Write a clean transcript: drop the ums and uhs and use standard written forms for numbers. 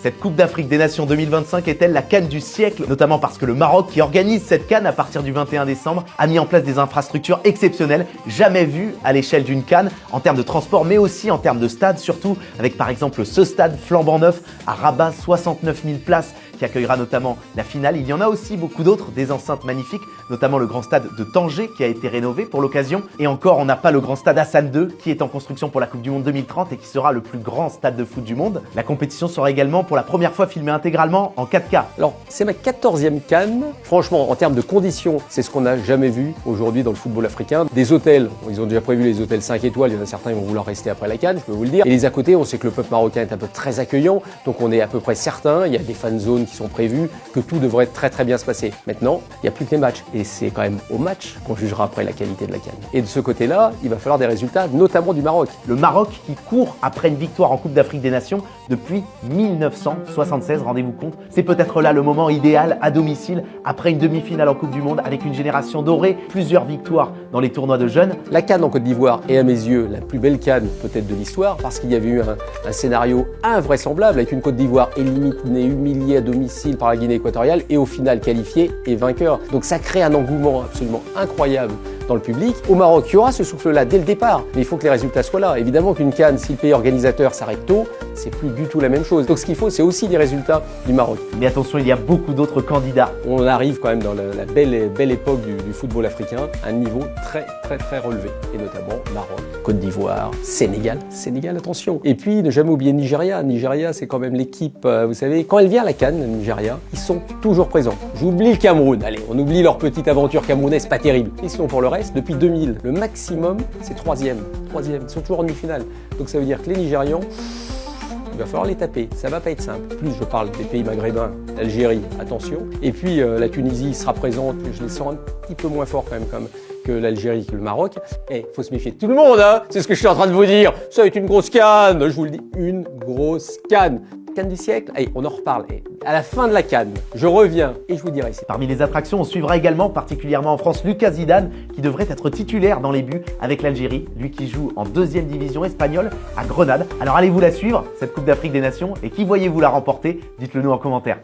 Cette Coupe d'Afrique des Nations 2025 est-elle la CAN du siècle? Notamment parce que le Maroc, qui organise cette CAN à partir du 21 décembre, a mis en place des infrastructures exceptionnelles, jamais vues à l'échelle d'une CAN, en termes de transport, mais aussi en termes de stade, surtout avec par exemple ce stade flambant neuf à Rabat, 69 000 places, qui accueillera notamment la finale. Il y en a aussi beaucoup d'autres, des enceintes magnifiques, notamment le grand stade de Tanger qui a été rénové pour l'occasion. Et encore, on n'a pas le grand stade Hassan II qui est en construction pour la Coupe du Monde 2030 et qui sera le plus grand stade de foot du monde. La compétition sera également pour la première fois filmée intégralement en 4K. Alors, c'est ma 14e CAN. Franchement, en termes de conditions, c'est ce qu'on n'a jamais vu aujourd'hui dans le football africain. Des hôtels, ils ont déjà prévu les hôtels 5 étoiles, il y en a certains qui vont vouloir rester après la CAN, je peux vous le dire. Et les à côté, on sait que le peuple marocain est un peu très accueillant, donc on est à peu près certain, il y a des fan zones qui sont prévues, que tout devrait très bien se passer. Maintenant, il n'y a plus que les matchs. Et c'est quand même au match qu'on jugera après la qualité de la CAN. Et de ce côté-là, il va falloir des résultats, notamment du Maroc. Le Maroc qui court après une victoire en Coupe d'Afrique des Nations depuis 1976, rendez-vous compte. C'est peut-être là le moment idéal à domicile, après une demi-finale en Coupe du Monde, avec une génération dorée, plusieurs victoires dans les tournois de jeunes. La CAN en Côte d'Ivoire est à mes yeux la plus belle CAN peut-être de l'histoire, parce qu'il y avait eu un scénario invraisemblable, avec une Côte d'Ivoire éliminée, humiliée à domicile par la Guinée équatoriale, et au final qualifiée et vainqueur. Donc ça crée un engouement absolument incroyable dans le public. Au Maroc, il y aura ce souffle-là dès le départ, mais il faut que les résultats soient là. Évidemment qu'une CAN, si le pays organisateur s'arrête tôt, c'est plus du tout la même chose. Donc ce qu'il faut, c'est aussi des résultats du Maroc. Mais attention, il y a beaucoup d'autres candidats. On arrive quand même dans la belle époque du football africain, un niveau très relevé, et notamment Maroc, Côte d'Ivoire, Sénégal, attention. Et puis ne jamais oublier Nigeria. Nigeria, c'est quand même l'équipe, vous savez, quand elle vient à la CAN, Nigeria, ils sont toujours présents. J'oublie le Cameroun, allez, on oublie leur petite aventure camerounaise, pas terrible. Et sinon pour le reste, depuis 2000, le maximum, c'est troisième. Ils sont toujours en demi-finale. Donc ça veut dire que les Nigérians, il va falloir les taper, ça va pas être simple. Plus je parle des pays maghrébins, l'Algérie, attention. Et puis la Tunisie sera présente, je les sens un petit peu moins forts quand même que l'Algérie, que le Maroc. Et faut se méfier de tout le monde, hein. C'est ce que je suis en train de vous dire. Ça va être une grosse CAN, je vous le dis, une grosse CAN. CAN du siècle, allez, on en reparle. Et à la fin de la CAN, je reviens et je vous dirai. Parmi les attractions, on suivra également, particulièrement en France, Lucas Zidane, qui devrait être titulaire dans les buts avec l'Algérie, lui qui joue en 2e division espagnole à Grenade. Alors allez-vous la suivre, cette Coupe d'Afrique des Nations, et qui voyez-vous la remporter? Dites-le nous en commentaire.